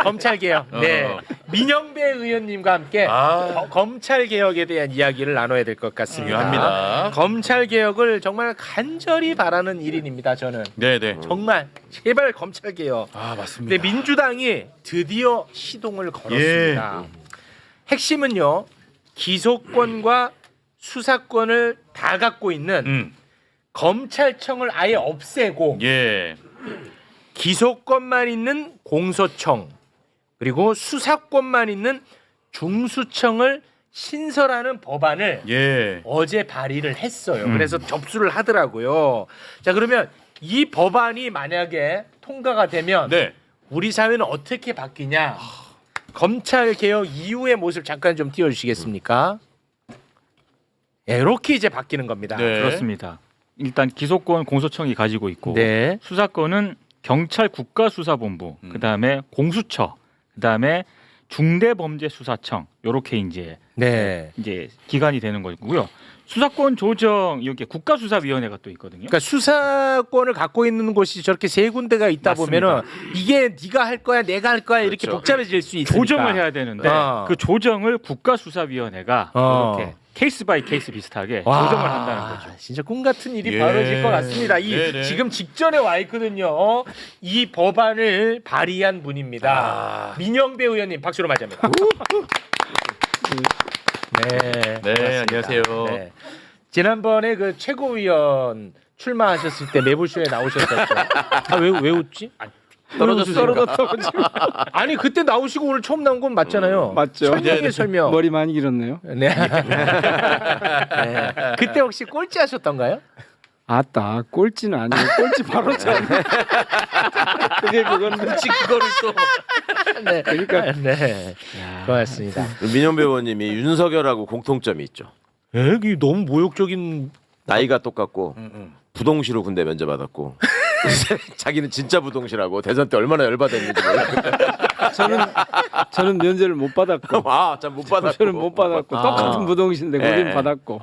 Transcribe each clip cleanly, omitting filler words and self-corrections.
검찰 개혁. 네. 민영배 의원님과 함께 검찰 개혁에 대한 이야기를 나눠야 될 것 같습니다. 중요합니다. 검찰 개혁을 정말 간절히 바라는 일인입니다. 저는. 네네. 정말 제발 검찰 개혁. 맞습니다. 근데 민주당이 드디어 시동을 걸었습니다. 핵심은요. 기소권과 수사권을 다 갖고 있는 검찰청을 아예 없애고 예. 기소권만 있는 공소청 그리고 수사권만 있는 중수청을 신설하는 법안을 예. 어제 발의를 했어요. 그래서 접수를 하더라고요. 자, 그러면 이 법안이 만약에 통과가 되면 네. 우리 사회는 어떻게 바뀌냐? 검찰 개혁 이후의 모습 잠깐 좀 띄워주시겠습니까? 예, 이렇게 이제 바뀌는 겁니다. 네. 그렇습니다. 일단 기소권 공소청이 가지고 있고 네. 수사권은 경찰 국가수사본부, 그다음에 공수처, 그다음에 중대범죄수사청 요렇게 네. 이제 기관이 되는 거고요. 수사권 조정 이렇게 국가수사위원회가 또 있거든요. 그러니까 수사권을 갖고 있는 곳이 저렇게 세 군데가 있다 맞습니다. 보면은 이게 네가 할 거야, 내가 할 거야 이렇게 그렇죠. 복잡해질 수 있으니까 조정을 해야 되는데 그 조정을 국가수사위원회가 이렇게 케이스 바이 케이스 비슷하게 조정을 한다는 거죠. 진짜 꿈 같은 일이 예. 벌어질 것 같습니다. 이 네네. 지금 직전에 와 있거든요. 이 법안을 발의한 분입니다. 민영배 의원님 박수로 맞이합니다. 네, 네, 안녕하세요. 네. 지난번에 그 최고위원 출마하셨을 때 매불쇼에 나오셨었죠. 왜 웃지? 떨어졌다고 지금. 아니 그때 나오시고 오늘 처음 나온 건 맞잖아요. 맞죠. 설명에 네네. 설명. 머리 많이 길었네요. 네. 네. 그때 혹시 꼴찌 하셨던가요? 아따 꼴찌는 아니고 꼴찌 바로 전. 그게 그건데. 혹시 그거를 또 네. 그러니까 네. 고맙습니다. 민영배 의원님이 윤석열하고 공통점이 있죠. 이게 너무 모욕적인 나이가 똑같고 부동시로 군대 면제받았고 자기는 진짜 부동시라고 대선 때 얼마나 열받았는지 몰라요. 저는 면제를 못 받았고. 참 못 받았고. 저는 못 받았고 똑같은 부동시인데 거긴 받았고.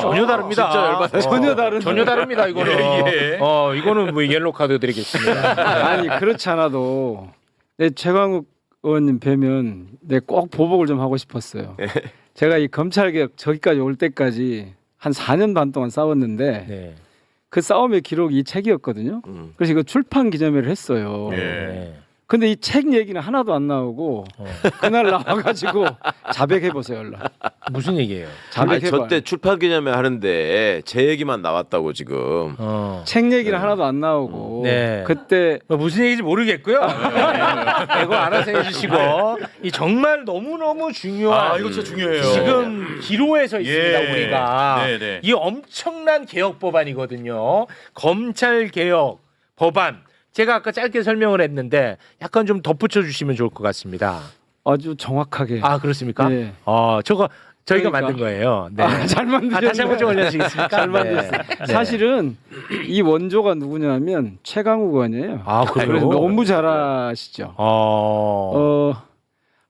전혀 다릅니다. 진짜 열받아. 전혀 다른. 전혀 다릅니다. 이거는 예. 이거는 뭐 옐로 카드 드리겠습니다. 아니 그렇지 않아도 내 최광욱 의원님 뵈면 내 꼭 보복을 좀 하고 싶었어요. 제가 이 검찰개혁 저기까지 올 때까지 한 4년 반 동안 싸웠는데 네. 그 싸움의 기록이 이 책이었거든요. 그래서 이거 출판 기념회를 했어요. 네. 근데 이 책 얘기는 하나도 안 나오고 그날 나와가지고 자백해 보세요, 얼른. 무슨 얘기예요? 자백해 봐. 저때 출판 기념회 하는데 제 얘기만 나왔다고 지금. 책 얘기는 하나도 안 나오고 네. 그때 무슨 얘기인지 모르겠고요. 이거 알아서 해주시고 이 정말 너무 중요한 이거 진짜 중요해요. 지금 기로에서 있습니다. 예. 우리가 네네. 이 엄청난 개혁 법안이거든요. 검찰 개혁 법안. 제가 아까 짧게 설명을 했는데 약간 좀 덧붙여 주시면 좋을 것 같습니다. 아주 정확하게. 아 그렇습니까? 네. 저거 저희가 그러니까. 만든 거예요. 네. 잘 만드셨네요. 다시 한번 좀 올려주시겠습니까? 잘 만들었어요. 네. 사실은 이 원조가 누구냐면 최강욱 의원이에요. 그래요? 그래서 너무 잘하시죠.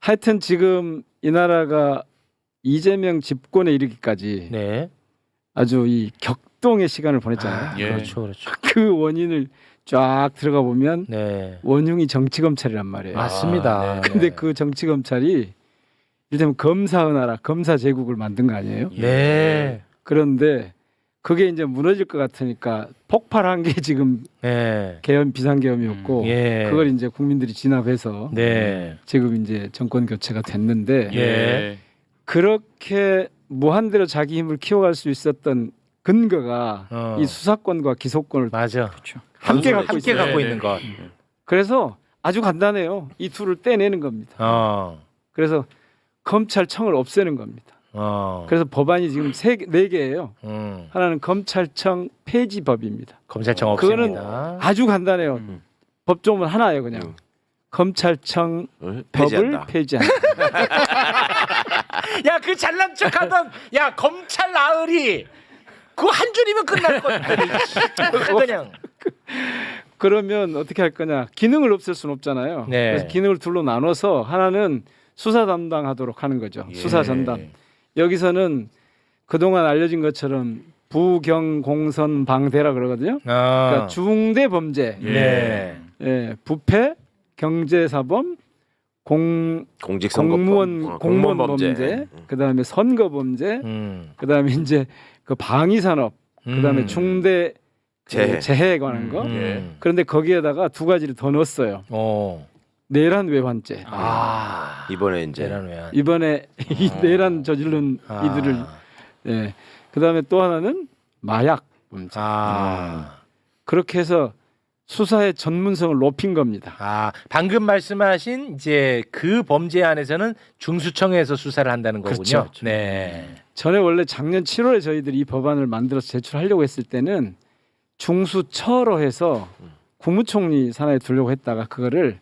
하여튼 지금 이 나라가 이재명 집권에 이르기까지 네. 아주 이 격동의 시간을 보냈잖아요. 예. 그렇죠. 그 원인을 쫙 들어가 보면 네. 원흉이 정치 검찰이란 말이에요. 맞습니다. 근데 그 정치 검찰이 이를테면 검사 은하라 검사 제국을 만든 거 아니에요? 네. 그런데 그게 이제 무너질 것 같으니까 폭발한 게 지금 네. 계엄 비상계엄이었고 예. 그걸 이제 국민들이 진압해서 네. 지금 이제 정권 교체가 됐는데 예. 그렇게 무한대로 자기 힘을 키워갈 수 있었던 근거가 이 수사권과 기소권을 맞아. 함께 갖고 함께 있어요. 갖고 네, 있는 것. 그래서 아주 간단해요. 이 둘을 떼내는 겁니다. 그래서 검찰청을 없애는 겁니다. 그래서 법안이 지금 네 개예요. 하나는 검찰청 폐지법입니다. 검찰청 그거는 없습니다. 아주 간단해요. 법조문 하나예요, 그냥. 검찰청 법을 폐지한다. 폐지한다. 야, 그 잘난 척하던 야 검찰 나으리 그거 한 줄이면 끝날 건데 그냥. 그러면 어떻게 할 거냐? 기능을 없앨 수는 없잖아요. 네. 그래서 기능을 둘로 나눠서 하나는 수사 담당하도록 하는 거죠. 수사 전담. 여기서는 그동안 알려진 것처럼 부경공선 방대라 그러거든요. 그러니까 중대 범죄, 네. 부패, 경제사범, 공직선거법, 공무원 범죄, 그다음에 선거 범죄, 그다음에 이제 그 방위산업, 그다음에 중대 재해에 관한 거. 그런데 거기에다가 두 가지를 더 넣었어요. 내란 외환죄. 이번에 이제 내란 외환. 이번에 이 내란 저지른 이들을 예. 그다음에 또 하나는 마약 범죄. 그렇게 해서 수사의 전문성을 높인 겁니다. 방금 말씀하신 이제 그 범죄 안에서는 중수청에서 수사를 한다는 거군요. 그렇죠. 네. 전에 원래 작년 7월에 저희들이 이 법안을 만들어서 제출하려고 했을 때는 중수처로 해서 국무총리 산하에 두려고 했다가 그거를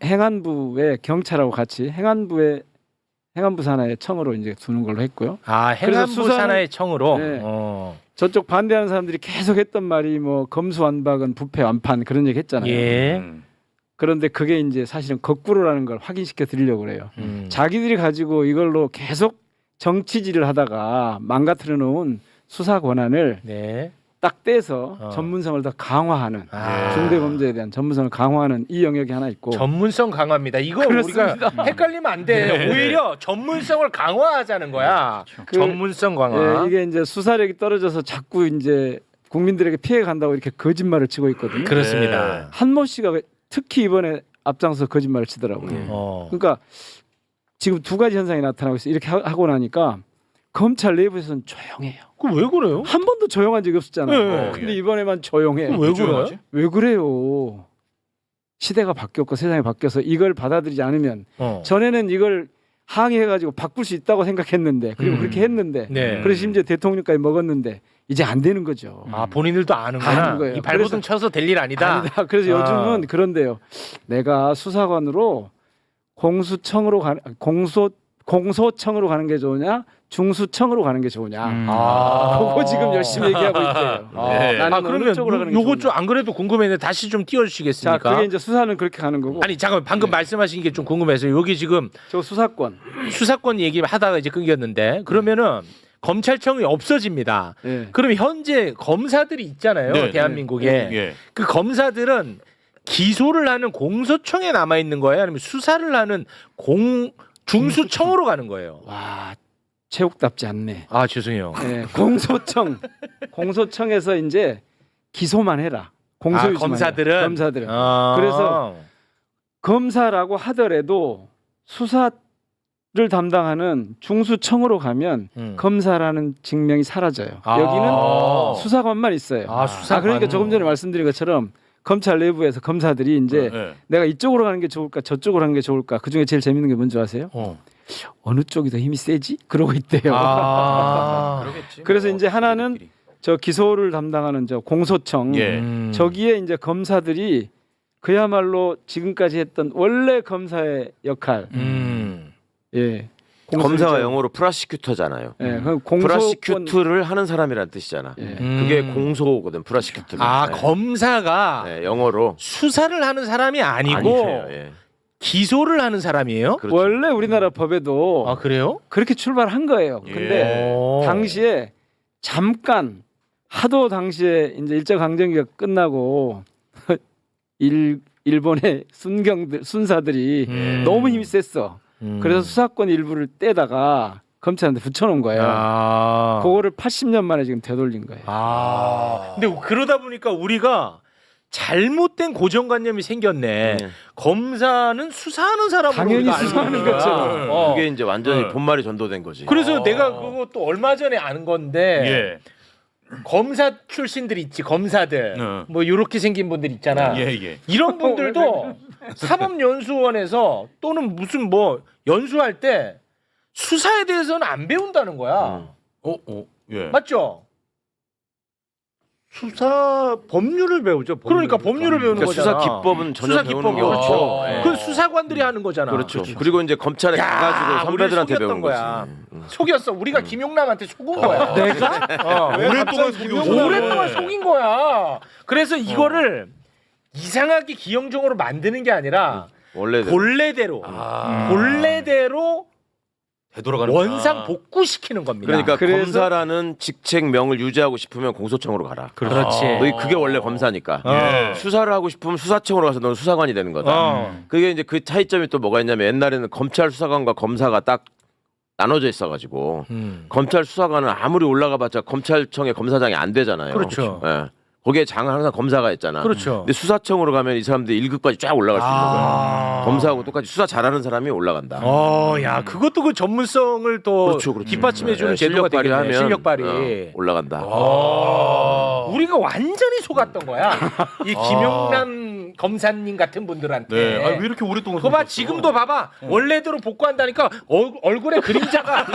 행안부의 경찰하고 같이 행안부 산하의 청으로 이제 두는 걸로 했고요. 행안부 수사는- 산하의 청으로. 네. 저쪽 반대하는 사람들이 계속 했던 말이 뭐 검수완박은 부패 완판 그런 얘기 했잖아요. 예. 그런데 그게 이제 사실은 거꾸로라는 걸 확인시켜 드리려고 그래요. 자기들이 가지고 이걸로 계속 정치질을 하다가 망가뜨려 놓은 수사 권한을 네. 딱 떼서 전문성을 더 강화하는 중대 범죄에 대한 전문성을 강화하는 이 영역이 하나 있고 전문성 강화입니다. 이거 그렇습니다. 우리가 헷갈리면 안 돼. 오히려 전문성을 강화하자는 거야. 그- 전문성 강화. 예, 이게 이제 수사력이 떨어져서 자꾸 이제 국민들에게 피해 간다고 이렇게 거짓말을 치고 있거든요. 그렇습니다. 한모 씨가 특히 이번에 앞장서 거짓말을 치더라고요. 그러니까 지금 두 가지 현상이 나타나고 있어요. 이렇게 하고 나니까 검찰 내부에서는 조용해요. 왜 그래요? 한 번도 조용한 적이 없었잖아요. 네. 근데 이번에만 조용해. 왜 그래요? 왜 그래요? 시대가 바뀌었고 세상이 바뀌어서 이걸 받아들이지 않으면 전에는 이걸 항의해가지고 바꿀 수 있다고 생각했는데 그리고 그렇게 했는데 네. 그래서 심지어 대통령까지 먹었는데 이제 안 되는 거죠. 본인들도 아는구나. 아는 거예요. 이 발버둥 쳐서 될 일 아니다. 아니다. 그래서 요즘은 그런데요. 내가 수사관으로 공수청으로 공소청으로 가는 게 좋으냐, 중수청으로 가는 게 좋으냐. 그거 지금 열심히 얘기하고 있대요. 나는 어느 쪽으로 가는 게 요거 좋으냐. 좀 안 그래도 궁금했는데 다시 좀 띄워주시겠습니까? 자, 그게 이제 수사는 그렇게 가는 거고. 아니 잠깐 방금 말씀하신 게 좀 궁금해서 여기 지금 저 수사권. 수사권 얘기하다가 이제 끊겼는데 그러면은 검찰청이 없어집니다. 예. 그럼 현재 검사들이 있잖아요, 네, 대한민국에. 예. 그 검사들은 기소를 하는 공소청에 남아 있는 거예요, 아니면 수사를 하는 중수청으로 가는 거예요? 와, 체육답지 않네. 아 죄송해요. 예, 공소청에서 이제 기소만 해라. 공소유지만 검사들은 해라. 검사들은. 아. 그래서 검사라고 하더라도 수사를 담당하는 중수청으로 가면 검사라는 직명이 사라져요. 여기는 수사관만 있어요. 수사관. 그러니까 조금 전에 말씀드린 것처럼 검찰 내부에서 검사들이 이제 내가 이쪽으로 가는 게 좋을까 저쪽으로 가는 게 좋을까 그중에 제일 재밌는 게 뭔지 아세요? 어느 쪽이 더 힘이 세지? 그러고 있대요. 그래서 이제 하나는 저 기소를 담당하는 저 공소청 저기에 이제 검사들이 그야말로 지금까지 했던 원래 검사의 역할. 예. 검사가 영어로 프라시큐터잖아요. 예. 그럼 공소권 프라시큐트를 하는 사람이란 뜻이잖아. 예. 그게 공소거든. 프라시큐트. 검사가 네, 영어로 수사를 하는 사람이 아니고 아니세요. 예. 기소를 하는 사람이에요? 그렇죠. 원래 우리나라 법에도 그래요? 그렇게 출발한 거예요. 근데 당시에 잠깐 하도 당시에 이제 일제강점기가 끝나고 일본의 순사들이 너무 힘이 셌어. 그래서 수사권 일부를 떼다가 검찰한테 붙여놓은 거예요. 그거를 80년 만에 지금 되돌린 거예요. 근데 그러다 보니까 우리가 잘못된 고정관념이 생겼네. 검사는 수사하는 사람으로 당연히 우리가 알고 수사하는 있는 거야. 것처럼. 그게 이제 완전히 본말이 전도된 거지. 그래서 내가 그거 또 얼마 전에 아는 건데 검사 출신들 있지, 검사들 뭐 이렇게 생긴 분들 있잖아. 이런 분들도 사법연수원에서 또는 무슨 뭐 연수할 때 수사에 대해서는 안 배운다는 거야. 맞죠? 수사 법률을 배우죠. 그러니까 법률을 배우는 그러니까 거잖아. 수사 기법은 전혀 수사 배우는 기법이 거 그렇죠. 예. 그건 수사관들이 하는 거잖아. 그렇죠. 그리고 이제 검찰에 야, 가가지고 선배들한테 우리를 배우는 속였던 거지. 속였어. 우리가 김용남한테 속은 거야. 내가? 오랫동안 속였어. 오랫동안 속인 거야. 그래서 이거를 이상하게 기형적으로 만드는 게 아니라 원래 본래대로 원상 복구시키는 겁니다. 그러니까 그래서- 검사라는 직책명을 유지하고 싶으면 공소청으로 가라. 그렇지. 너희 그게 원래 검사니까. 수사를 하고 싶으면 수사청으로 가서 너는 수사관이 되는 거다. 그게 이제 그 차이점이 또 뭐가 있냐면 옛날에는 검찰 수사관과 검사가 딱 나눠져 있어가지고 검찰 수사관은 아무리 올라가봤자 검찰청의 검사장이 안 되잖아요. 그렇죠. 예. 거기에 장은 항상 검사가 있잖아. 그렇죠. 근데 수사청으로 가면 이 사람들이 1급까지 쫙 올라갈 수 있는 거야. 검사하고 똑같이 수사 잘하는 사람이 올라간다. 야, 그것도 그 전문성을 또 그렇죠, 그렇죠. 뒷받침해주는 네, 제도가 실력 발휘하면 되겠네. 실력 발휘. 올라간다. 우리가 완전히 속았던 거야. 이 김용남 검사님 같은 분들한테. 네. 아, 왜 이렇게 오랫동안 그거 봐, 속였어? 지금도 봐봐. 원래대로 복구한다니까 얼굴에 그림자가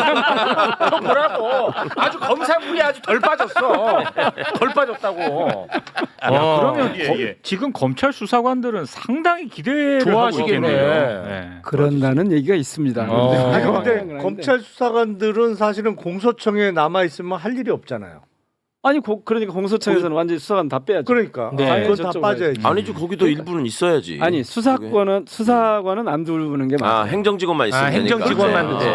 저 보라고. 아주 검사물이 아주 덜 빠졌어. 덜 빠졌다고. 그러면 예. 지금 검찰 수사관들은 상당히 기대를 좋아하시겠네. 하고 있겠네요. 네. 그런다는 얘기가 있습니다. 아니 그런데 근데 검찰 수사관들은 사실은 공소청에 남아 있으면 할 일이 없잖아요. 그러니까 공소청에서는 완전히 수사관 다 빼야죠. 그러니까 네. 그건 다 저쪽으로 빠져야지. 아니죠. 거기도 일부는 있어야지. 아니 수사관은 안 두는 게 맞아요. 행정직원만 있으면 되니까. 행정직원만 네. 돼.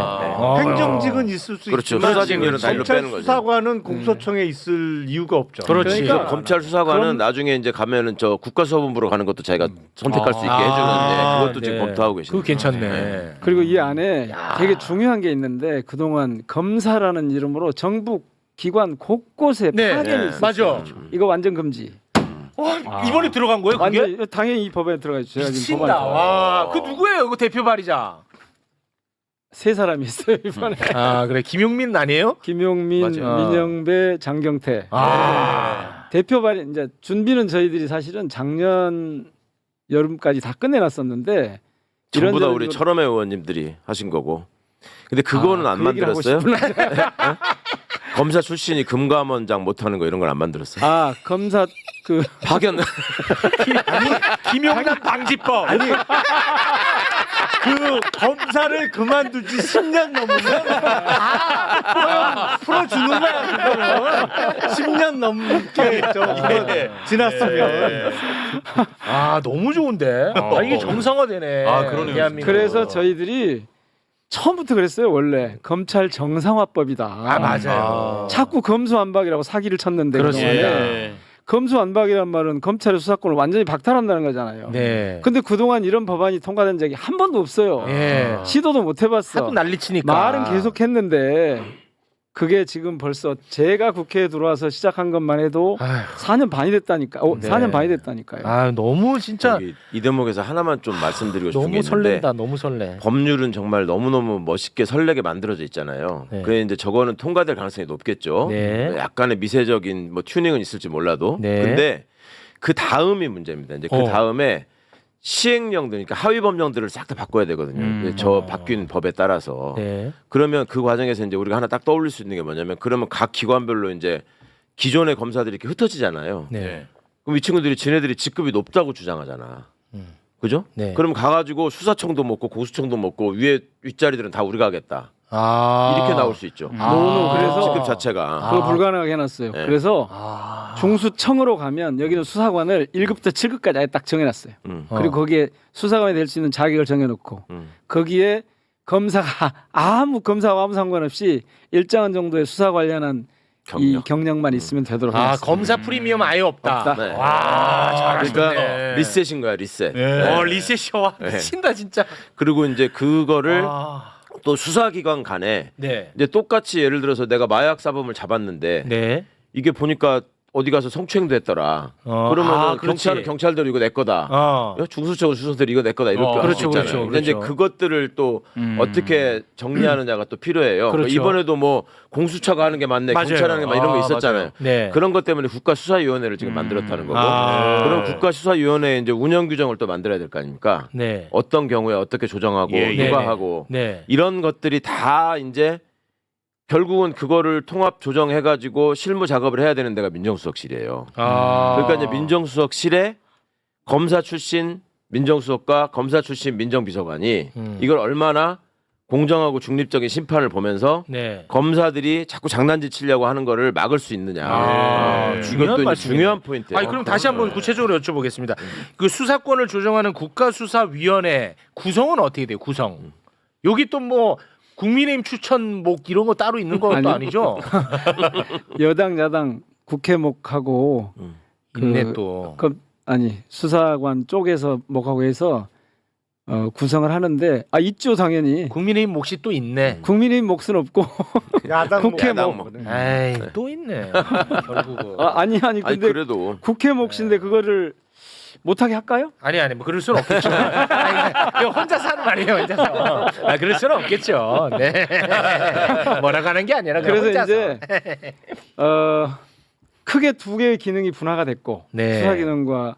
행정직은 있을 수 그렇죠. 있지만 수사직률은 다 일로 검찰 빼는 거죠. 수사관은 공소청에 있을 이유가 없죠. 그렇지. 그러니까 검찰 수사관은 나중에 이제 가면은 저 국가수사본부로 가는 것도 자기가 선택할 수 있게 해주는데 그것도 지금 네. 검토하고 계시네요. 그거 괜찮네. 그리고 이 안에 되게 중요한 게 있는데 그동안 검사라는 이름으로 정부 기관 곳곳에 네. 파견이 네. 있었어요. 맞아. 이거 완전 금지. 이번에 들어간 거예요, 그게? 완전 당연히 이 법에 들어가 있죠. 제가 지금 법안에 미친다. 들어가. 와, 그 누구예요? 그 대표 발의자. 세 사람이 있어요 이번에. 그래. 김용민 아니에요? 김용민, 맞아요. 민영배, 장경태. 대표 발의 이제 준비는 저희들이 사실은 작년 여름까지 다 끝내놨었는데 전부 다 이런저런 우리 이유로- 철험의 의원님들이 하신 거고. 근데 그거는 안 그 얘기를 하고 만들었어요? 싶구나. 검사 출신이 금감원장 못하는 거 이런 걸 안 만들었어요? 검사 그 파견. 김용남 방지법. 아니 그 검사를 그만두지 10년 넘으면 풀어주는 거야. 그거는 10년 넘게 지났으면. 너무 좋은데. 이게 정상화되네. 그러네요. 대한민국. 그래서 저희들이 처음부터 그랬어요. 원래 검찰 정상화법이다. 맞아요. 자꾸 검수완박이라고 사기를 쳤는데 그렇습니다. 그동안에 검수완박이란 말은 검찰의 수사권을 완전히 박탈한다는 거잖아요. 네. 근데 그동안 이런 법안이 통과된 적이 한 번도 없어요. 예. 시도도 못 해봤어. 하도 난리치니까. 말은 계속 했는데 그게 지금 벌써 제가 국회에 들어와서 시작한 것만 해도 아휴. 4년 반이 됐다니까. 네. 4년 반이 됐다니까요. 너무 진짜 여기 이 대목에서 하나만 좀 말씀드리고 싶은 게 너무 있는데 설렌다. 너무 설레. 법률은 정말 너무너무 멋있게 설레게 만들어져 있잖아요. 네. 그래 이제 저거는 통과될 가능성이 높겠죠. 네. 약간의 미세적인 뭐 튜닝은 있을지 몰라도. 네. 근데 그 다음이 문제입니다. 이제 그 다음에 시행령들, 그러니까 하위 법령들을 싹 다 바꿔야 되거든요. 저 바뀐 법에 따라서. 네. 그러면 그 과정에서 이제 우리가 하나 딱 떠올릴 수 있는 게 뭐냐면 그러면 각 기관별로 이제 기존의 검사들이 이렇게 흩어지잖아요. 네. 그럼 이 친구들이 지네들이 직급이 높다고 주장하잖아. 그죠? 네. 그럼 가가지고 수사청도 먹고 공수청도 먹고 위에 윗자리들은 다 우리가 하겠다. 이렇게 나올 수 있죠. 그래서 직급 자체가. 그거 불가능하게 해놨어요. 네. 그래서 중수청으로 가면 여기는 수사관을 1급부터 7급까지 아예 딱 정해놨어요. 그리고 거기에 수사관이 될 수 있는 자격을 정해놓고 거기에 검사가 아무 상관없이 일정한 정도의 수사 관련한 이 경력. 경력만 있으면 되도록 해놨어요. 검사 프리미엄 아예 없다. 없다. 네. 와, 잘하시네. 그러니까 리셋인 거야 리셋. 리셋이와 미친다 진짜. 그리고 이제 그거를 아. 또 수사기관 간에 네. 이제 똑같이 예를 들어서 내가 마약 사범을 잡았는데 네. 이게 보니까 어디 가서 성추행도 했더라. 그러면 그렇지. 경찰들 이거 내 거다. 중수청 수사들 이거 내 거다 이렇게 할 수 그렇죠, 있잖아요. 그렇죠, 근데 이제 그렇죠. 그것들을 또 어떻게 정리하느냐가 또 필요해요. 그렇죠. 이번에도 뭐 공수처가 하는 게 맞네, 맞아요. 경찰 하는 게 맞네 이런 거 있었잖아요. 네. 그런 것 때문에 국가수사위원회를 지금 만들었다는 거고. 아. 그럼 국가수사위원회에 이제 운영 규정을 또 만들어야 될 거 아닙니까? 네. 어떤 경우에 어떻게 조정하고 누가 네. 하고 네. 이런 것들이 다 이제 결국은 그거를 통합 조정해가지고 실무 작업을 해야 되는 데가 민정수석실이에요. 그러니까 이제 민정수석실에 검사 출신 민정수석과 검사 출신 민정비서관이 이걸 얼마나 공정하고 중립적인 심판을 보면서 네. 검사들이 자꾸 장난질 치려고 하는 거를 막을 수 있느냐. 중요한 이것도 이제 말씀이네요. 중요한 포인트예요. 아니 그럼 다시 한번 구체적으로 여쭤보겠습니다. 그 수사권을 조정하는 국가수사위원회 구성은 어떻게 돼요? 구성. 여기 또 뭐 국민의힘 추천목 이런 거 따로 있는 것도 아니요. 아니죠? 여당 야당 국회목하고 있네 또. 아니 수사관 쪽에서 목하고 해서 구성을 하는데 있죠 당연히. 국민의힘 몫이 또 있네. 국민의힘 몫은 없고 야당 국회 야당 목. 에이 또 있네. 결국은. 아니 아니 근데 그래도 국회 몫인데 그거를 못하게 할까요? 아니 뭐 그럴 수는 없겠죠. 아니, 이거 혼자 사는 말이에요 혼자서. 그럴 수는 없겠죠. 네. 뭐라고 하는 게 아니라 그냥 그래서 혼자서. 이제 크게 두 개의 기능이 분화가 됐고 네. 수사 기능과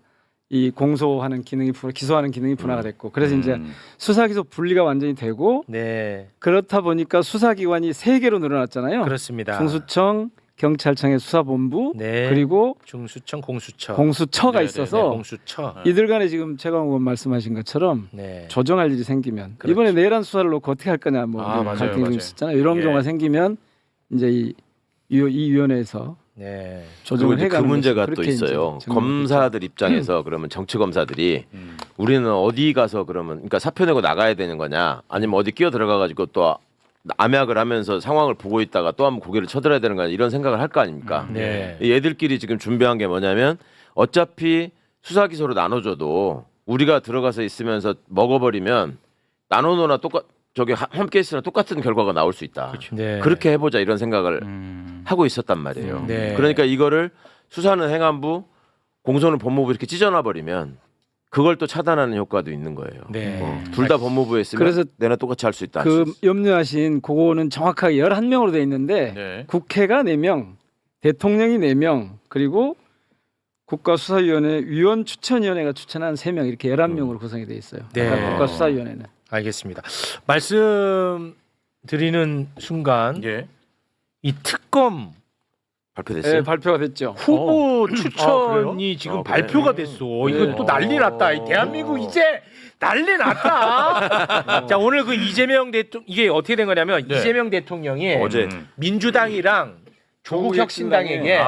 이 공소하는 기능이 기소하는 기능이 분화가 됐고 그래서 이제 수사 기소 분리가 완전히 되고 네 그렇다 보니까 수사기관이 3개로 늘어났잖아요. 그렇습니다. 중수청, 경찰청의 수사본부 네. 그리고 중수청, 공수처. 공수처가 네, 있어서 공수처. 이들 간에 지금 최강 의원 말씀하신 것처럼 네. 조정할 일이 생기면 그렇죠. 이번에 내란 수사를 놓고 어떻게 할 거냐 뭐 맞아요, 갈등이 좀 맞아요. 있었잖아요. 이런 예. 경우가 생기면 이제 이 위원회에서 네. 그리고 조정을 이제 그 해가는 문제가 것이 또 그렇게 있어요. 이제 정리가 검사들 입장에서 그러면 정치 검사들이 우리는 어디 가서 그러면 그러니까 사표 내고 나가야 되는 거냐 아니면 어디 끼어 들어가 가지고 또 암약을 하면서 상황을 보고 있다가 또 한번 고개를 쳐들어야 되는 거냐 이런 생각을 할 거 아닙니까? 네. 얘들끼리 지금 준비한 게 뭐냐면 어차피 수사 기소로 나눠줘도 우리가 들어가서 있으면서 먹어버리면 나눠놓으나 저기 함께 있으나 똑같은 결과가 나올 수 있다. 네. 그렇게 해보자 이런 생각을 하고 있었단 말이에요. 네. 그러니까 이거를 수사는 행안부, 공소는 법무부 이렇게 찢어놔 버리면 그걸 또 차단하는 효과도 있는 거예요. 네. 둘 다 법무부에 있으면 그래서 내나 똑같이 할 수 있다. 그 염려하신 그거는 정확하게 11명으로 돼 있는데 네. 국회가 4명, 대통령이 4명, 그리고 국가수사위원회 위원 추천위원회가 추천한 3명 이렇게 11명으로 구성이 돼 있어요. 네. 국가수사위원회는. 알겠습니다. 말씀 드리는 순간 예. 이 특검 발표됐어요. 네, 발표가 됐죠. 후보 추천이 지금 그래? 발표가 됐어. 이거 또 난리 났다. 이 대한민국 이제 난리 났다. 자 오늘 그 이재명 대통령 이게 어떻게 된 거냐면 네. 이재명 대통령이 어제 민주당이랑 조국혁신당에게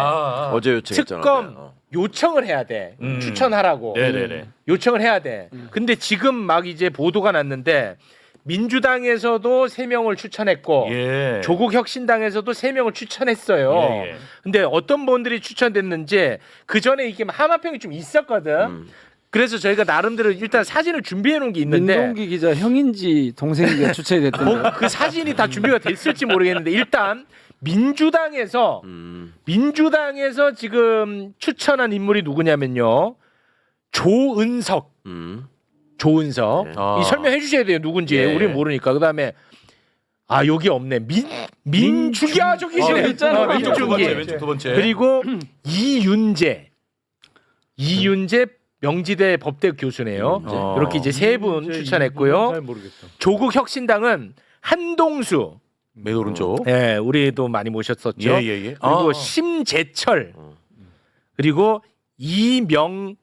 어제 요청했잖아. 특검 요청을 해야 돼. 추천하라고. 네네네. 요청을 해야 돼. 근데 지금 막 이제 보도가 났는데 민주당에서도 3명을 추천했고 예. 조국혁신당에서도 3명을 추천했어요. 예, 예. 근데 어떤 분들이 추천됐는지 그 전에 이게 하마평이 좀 있었거든. 그래서 저희가 나름대로 일단 사진을 준비해 놓은 게 있는데 민동기 기자 형인지 동생인지 추천이 됐던데. 그 사진이 다 준비가 됐을지 모르겠는데 일단 민주당에서 지금 추천한 인물이 누구냐면요. 조은석. 조은석. 네. 이 설명해 주셔야 돼요. 누군지. 예. 우리 모르니까. 그다음에 여기 없네. 민중기 저기 계시네. 있잖아. 왼쪽 두 번째, 민중기. 왼쪽 두 번째. 그리고 이윤재 명지대 법대 교수네요. 이렇게 이제 3분 추천했고요. 잘 모르겠어. 조국혁신당은 한동수. 맨 오른쪽. 예, 우리도 많이 모셨었죠. 예. 그리고 심재철. 그리고 이명현.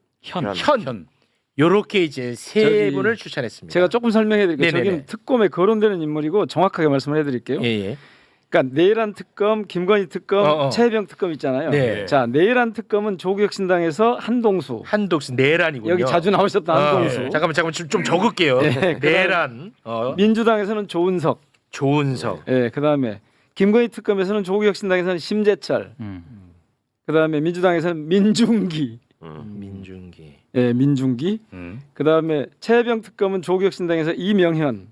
요렇게 이제 3분을 추천했습니다. 제가 조금 설명해 드릴게요. 네네네. 저기는 특검에 거론되는 인물이고 정확하게 말씀을 해 드릴게요. 예. 그러니까 내란 특검, 김건희 특검, 최혜병 특검 있잖아요. 네. 자, 내란 특검은 조국혁신당에서 한동수. 한독수 내란이군요. 여기 자주 나오셨던 한동수. 예. 잠깐만 좀 적을게요. 네, 내란. 민주당에서는 조은석. 조은석. 예, 그다음에 김건희 특검에서는 조국혁신당에서는 심재철. 그다음에 민주당에서는 민중기. 민중기. 예, 민중기. 그다음에 최혜병 특검은 조국혁신당에서 이명현.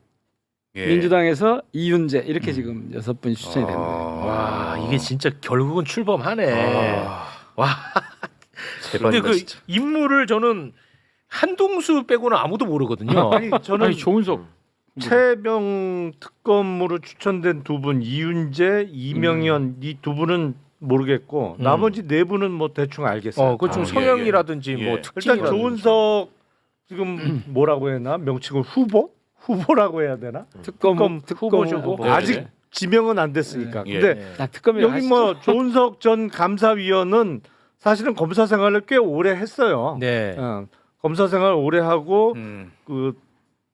예. 민주당에서 이윤재 이렇게 지금 6분이 추천이 된 거예요. 와, 이게 진짜 결국은 출범하네. 와. 근데 대박이다 그 진짜. 인물을 저는 한동수 빼고는 아무도 모르거든요. 아니 저는 조은석. 최병 특검으로 추천된 두 분 이윤재, 이명현 이 두 분은 모르겠고 나머지 4분은 뭐 대충 알겠어요. 그좀 예, 성형이라든지 예. 뭐 일단 특징이라든지. 일단 조은석 지금 뭐라고 해나 명칭을 후보라고 해야 되나? 특검 후보죠, 후보. 후보. 아직 네. 지명은 안 됐으니까. 예. 근데 아, 특검이 여기 뭐 조은석 전 감사위원은 사실은 검사 생활을 꽤 오래 했어요. 네. 검사 생활 오래 하고 음. 그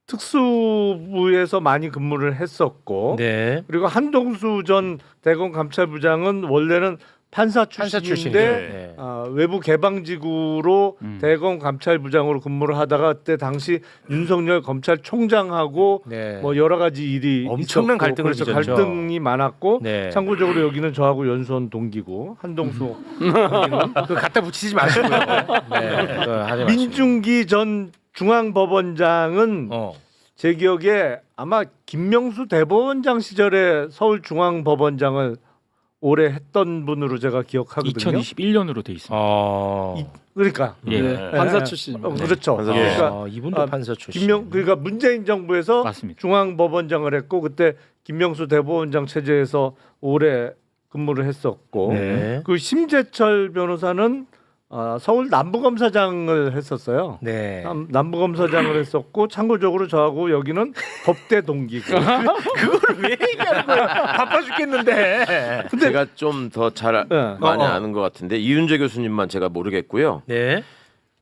특수부에서 많이 근무를 했었고 네. 그리고 한동수 전 대검 감찰부장은 원래는 판사 판사 출신인데 출신이죠. 네. 외부 개방지구로 대검 감찰부장으로 근무를 하다가 그때 당시 윤석열 검찰총장하고 네. 뭐 여러 가지 일이 엄청난 있었고 갈등을 그래서 빚었죠. 갈등이 많았고 네. 참고적으로 여기는 저하고 연수원 동기고 한동수 그거 갖다 붙이지 마시고요. 네. 그거 하지 마시고. 민중기 전 중앙법원장은 어. 제 기억에 아마 김명수 대법원장 시절에 서울중앙법원장을 오래 했던 분으로 제가 기억하거든요. 2021년으로 돼 있습니다. 그러니까 예. 네. 판사 출신. 그렇죠. 판사 그러니까 이분도 판사 출신. 그러니까 문재인 정부에서 맞습니다. 중앙법원장을 했고 그때 김명수 대법원장 체제에서 오래 근무를 했었고 네. 그 심재철 변호사는 서울 남부검사장을 했었어요. 네. 남부검사장을 했었고 참고적으로 저하고 여기는 법대 동기고. 그걸 왜 얘기하는 거야? 바빠 죽겠는데. 제가 좀 더 잘 네. 많이 아는 것 같은데 이윤재 교수님만 제가 모르겠고요. 네.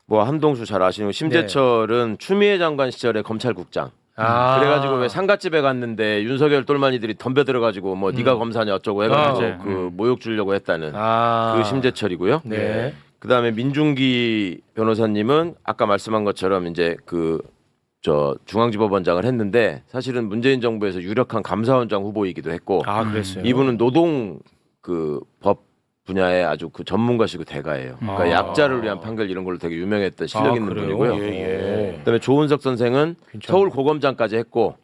뭐 한동수 잘 아시는 심재철은 추미애 장관 시절에 검찰국장. 그래가지고 왜 상가집에 갔는데 윤석열 똘마니들이 덤벼들어가지고 뭐 네가 검사냐 어쩌고 해가지고 맞아요. 그 모욕 주려고 했다는 그 심재철이고요. 네. 그다음에 민중기 변호사님은 아까 말씀한 것처럼 이제 그 저 중앙지법원장을 했는데 사실은 문재인 정부에서 유력한 감사원장 후보이기도 했고 그랬어요. 이분은 노동 그 법 분야의 아주 그 전문가시고 대가예요. 그러니까 약자를 위한 판결 이런 걸로 되게 유명했던 실력 있는 그래요? 분이고요. 예. 그다음에 조은석 선생은 괜찮네. 서울 고검장까지 했고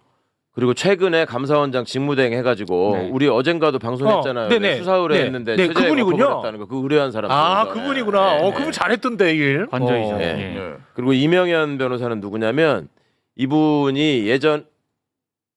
그리고 최근에 감사원장 직무대행 해가지고 네. 우리 어젠가도 방송했잖아요. 네네. 수사 의뢰 네. 했는데 네, 최저에 그분이군요. 거부했다는 거. 그 의뢰한 사람. 그분이구나. 그분 잘했던데 일. 관저이죠. 네. 예. 그리고 이명현 변호사는 누구냐면 이분이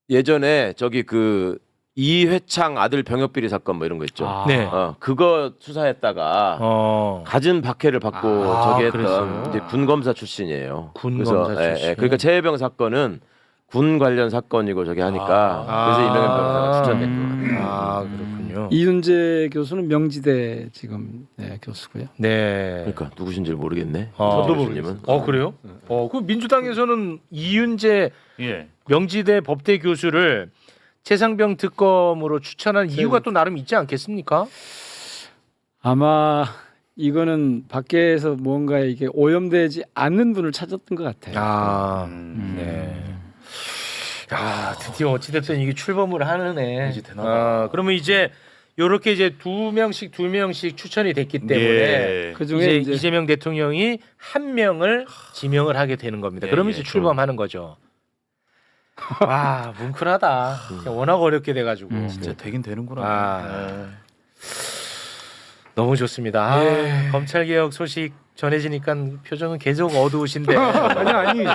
예전에 저기 그 이회창 아들 병역 비리 사건 뭐 이런 거 있죠. 네. 그거 수사했다가 갖은 박해를 받고 저기 했던 그랬어요? 이제 군 검사 출신이에요. 군 그래서, 검사 출신. 그러니까 최혜병 사건은 군 관련 사건이고 저기 하니까 그래서 이명현 변호사가 추천된 거 같아요. 그렇군요. 이윤재 교수는 명지대 지금 교수고요. 네. 그러니까 누구신지 모르겠네. 저도 교수님은. 그래요? 그 민주당에서는 이윤재 예. 명지대 법대 교수를 최상병 특검으로 추천한 이유가 또 나름 있지 않겠습니까? 아마 이거는 밖에서 뭔가 이게 오염되지 않는 분을 찾았던 것 같아요. 네. 야, 드디어 어찌됐든 이게 출범을 하는 이제 되나 그러면 이제 요렇게 이제 두 명씩 추천이 됐기 때문에 예. 그 중에 이제 이재명 대통령이 한 명을 지명을 하게 되는 겁니다. 그러면 이제 출범하는 거죠. 와, 뭉클하다. 그냥 워낙 어렵게 돼가지고. 진짜 되긴 되는구나. 너무 좋습니다. 검찰 개혁 소식 전해지니까 표정은 계속 어두우신데. 아니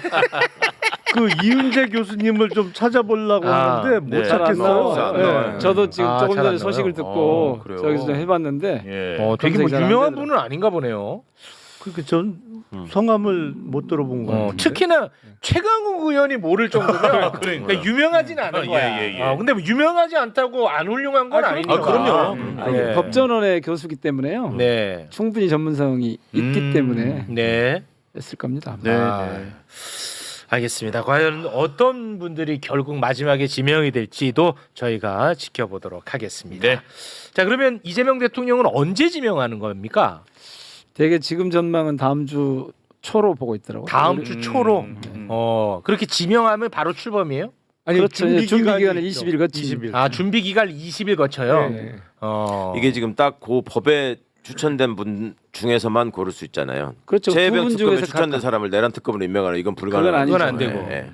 그 이윤재 교수님을 좀 찾아보려고 하는데 못 네. 찾겠어요. 안 네. 나와요. 저도 지금 잘 조금 안 전에 소식을 나와요? 듣고 그래요? 저기서 좀 해봤는데 예. 되게 뭐 검색이 잘안 유명한 되더라고요. 분은 아닌가 보네요. 그러니까 전 성함을 못 들어본 거 같은데. 특히나 최강욱 의원이 모를 정도면 그러니까 유명하진 않은 거야. 예, 예, 예. 근데 뭐 유명하지 않다고 안 훌륭한 건 아니니까. 그럼요. 아니, 네. 법전원의 교수기 때문에요. 네. 충분히 전문성이 있기 때문에 네. 했을 겁니다. 네. 알겠습니다. 과연 어떤 분들이 결국 마지막에 지명이 될지도 저희가 지켜보도록 하겠습니다. 네. 자, 그러면 이재명 대통령은 언제 지명하는 겁니까? 되게 지금 전망은 다음 주 초로 보고 있더라고요. 다음 주 초로. 음. 그렇게 지명하면 바로 출범이에요? 아니 그렇죠. 준비 기간을 있죠. 20일 거치. 20일. 준비 기간 20일 거쳐요. 네. 이게 지금 딱 그 법에 추천된 분 중에서만 고를 수 있잖아요. 그렇죠. 최혜병 두분 특검에 중에서 추천된 각각. 사람을 내란 특검으로 임명하는 이건 그건 불가능한. 아니죠. 그건 안 되고. 네.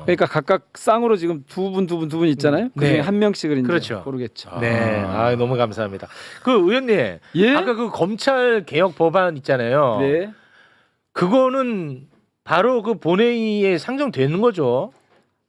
그러니까 각각 쌍으로 지금 두 분 있잖아요. 그중에 네. 한 명씩을 이제 그렇죠. 고르겠죠. 네, 너무 감사합니다. 그 의원님, 예? 아까 그 검찰 개혁 법안 있잖아요. 네. 그거는 바로 그 본회의에 상정되는 거죠?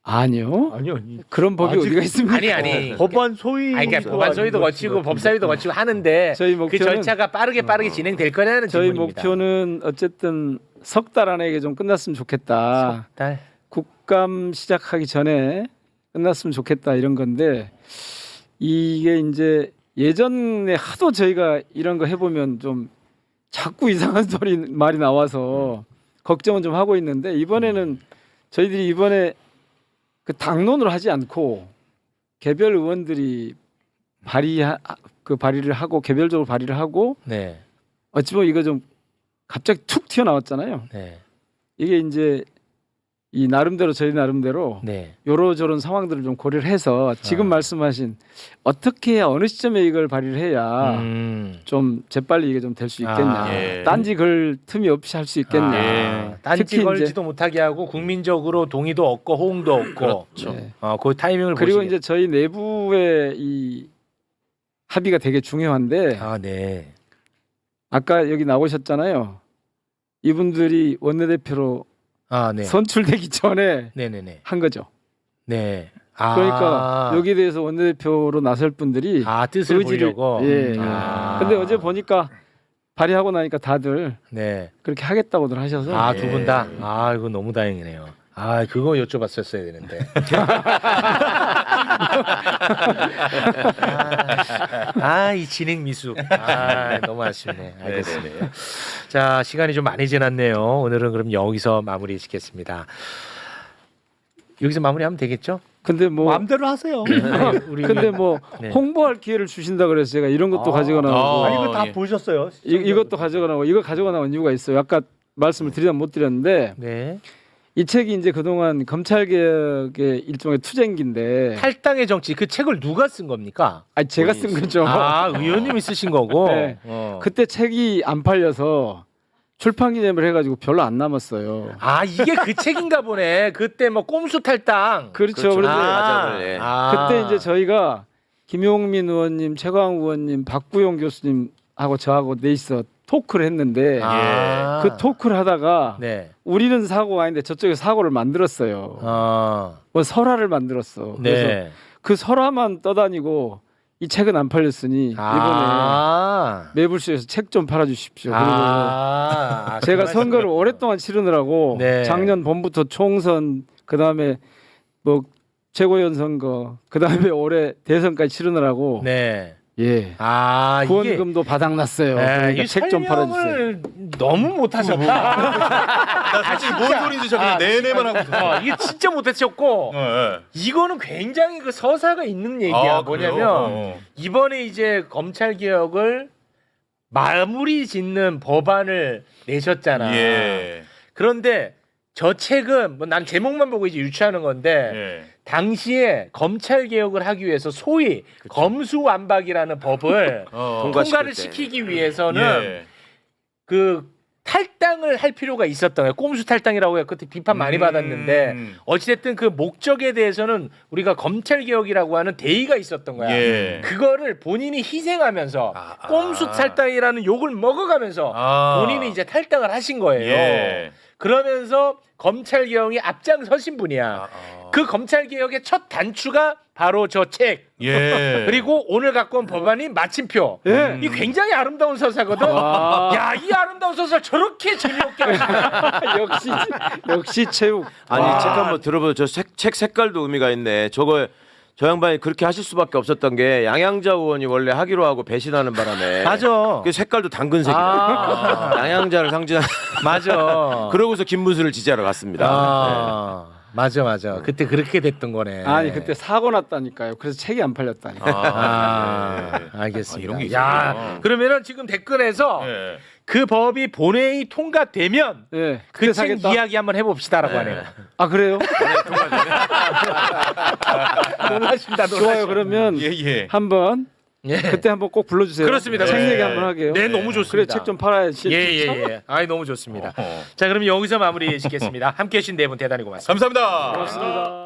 아니요. 아니요. 그런 법이 아직- 어디가 있습니까? 아니. 법안 소위 그러니까 법안 소위도 거치고 법사위도 거치고 하는데 저희 그 목표는- 절차가 빠르게 진행될 거냐는 저희 질문입니다. 목표는 어쨌든 석 달 안에 이게 좀 끝났으면 좋겠다. 달. 국감 시작하기 전에 끝났으면 좋겠다 이런 건데 이게 이제 예전에 하도 저희가 이런 거 해보면 좀 자꾸 이상한 말이 나와서 걱정은 좀 하고 있는데 이번에는 저희들이 이번에 그 당론으로 하지 않고 개별 의원들이 발의를 하고 개별적으로 발의를 하고 네. 어찌 보면 이거 좀 갑자기 툭 튀어나왔잖아요. 네. 이게 이제 이 나름대로 저희 나름대로 네. 요러저런 상황들을 좀 고려를 해서 지금 말씀하신 어떻게 해야 어느 시점에 이걸 발의를 해야 좀 재빨리 이게 좀 될 수 있겠냐. 예. 딴지 걸 틈이 없이 할 수 있겠냐. 예. 딴지 특히 걸지도 못하게 하고 국민적으로 동의도 없고 호응도 없고. 네. 그 타이밍을 그리고 보시게. 이제 저희 내부의 이 합의가 되게 중요한데 네. 아까 여기 나오셨잖아요. 이분들이 원내대표로 네. 선출되기 전에 네네네. 한 거죠. 네. 그러니까 여기에 대해서 원내대표로 나설 분들이 뜻을 의지를- 보려고. 예. 근데 어제 보니까 발의하고 나니까 다들 네. 그렇게 하겠다고들 하셔서 두 분 다. 이거 너무 다행이네요. 그거 여쭤봤었어야 되는데. 이 진행 미숙. 너무 아쉽네. 알겠습니다. 자, 시간이 좀 많이 지났네요. 오늘은 그럼 여기서 마무리 짓겠습니다. 여기서 마무리하면 되겠죠? 근데 뭐 마음대로 하세요. 우리 근데 뭐 네. 홍보할 기회를 주신다 그래서 제가 이런 것도 가지고 나오고 이거 다 보셨어요? 이것도 가지고 나오고 이거 가지고 나온 이유가 있어요. 아까 말씀을 드리다 못 드렸는데 네. 이 책이 이제 그동안 검찰 개혁의 일종의 투쟁기인데 탈당의 정치 그 책을 누가 쓴 겁니까? 제가 쓴 거죠. 의원님이 쓰신 거고. 네. 그때 책이 안 팔려서 출판 기념을 해가지고 별로 안 남았어요. 이게 그 책인가 보네. 그때 뭐 꼼수 탈당. 그렇죠. 그런데 그때 이제 저희가 김용민 의원님, 최광욱 의원님, 박구용 교수님하고 저하고 넷이서 토크를 했는데 그 토크를 하다가 네. 우리는 사고가 아닌데 저쪽에 사고를 만들었어요. 뭐 설화를 만들었어. 그래서 네. 그 설화만 떠다니고 이 책은 안 팔렸으니 이번에 매불쇼에서 책 좀 팔아주십시오. 그리고 제가 선거를 오랫동안 치르느라고 네. 작년 봄부터 총선 그다음에 뭐 최고위원 선거 그다음에 올해 대선까지 치르느라고 네. 예. 후원금도 바닥났어요. 그러니까 책 좀 팔아주세요. 너무 못하셨다. 솔직히 뭔 소리인지 저 그냥 내내만 하고 있어요. 이게 진짜 못하셨고 이거는 굉장히 그 서사가 있는 얘기야. 뭐냐면 이번에 이제 검찰 개혁을 마무리 짓는 법안을 내셨잖아. 예. 그런데 저 책은 뭐 난 제목만 보고 이제 유추하는 건데 예. 당시에 검찰 개혁을 하기 위해서 소위 검수완박이라는 법을 통과를 시키기 위해서는 예. 그 탈당을 할 필요가 있었던 거예요. 꼼수 탈당이라고 해서 그때 비판 많이 받았는데 어찌됐든 그 목적에 대해서는 우리가 검찰 개혁이라고 하는 대의가 있었던 거야. 예. 그거를 본인이 희생하면서 꼼수 탈당이라는 욕을 먹어가면서 본인이 이제 탈당을 하신 거예요. 예. 그러면서 검찰 개혁이 앞장서신 분이야. 그 검찰 개혁의 첫 단추가 바로 저 책. 예. 그리고 오늘 갖고 온 법안이 마침표. 이 굉장히 아름다운 서사거든. 야, 이 아름다운 서사 저렇게 재미없게 하시네. 역시 체육. 책 한번 들어보세요. 저 책 색깔도 의미가 있네. 저 양반이 그렇게 하실 수밖에 없었던 게 양양자 의원이 원래 하기로 하고 배신하는 바람에 맞아. 그 색깔도 당근색이야. 양양자를 상징하는. 맞아. 그러고서 김문수를 지지하러 갔습니다. 맞아. 그때 그렇게 됐던 거네. 아니 그때 사고 났다니까요. 그래서 책이 안 팔렸다니까. 알겠습니다. 이런 게 야, 그러면은 지금 댓글에서 예. 그 법이 본회의 통과되면 예. 그 책 사겠다? 이야기 한번 해봅시다라고 하네요. 그래요? 놀라신다. 좋아요. 그러면 예. 한번 예. 그때 한번 꼭 불러주세요. 그렇습니다. 책 네. 얘기 한번 하게요. 네, 너무 좋습니다. 그래 책 좀 팔아야지. 예. 너무 좋습니다. 자, 그럼 여기서 마무리 짓겠습니다. 함께 해주신 네 분 대단히 고맙습니다. 감사합니다. 고맙습니다.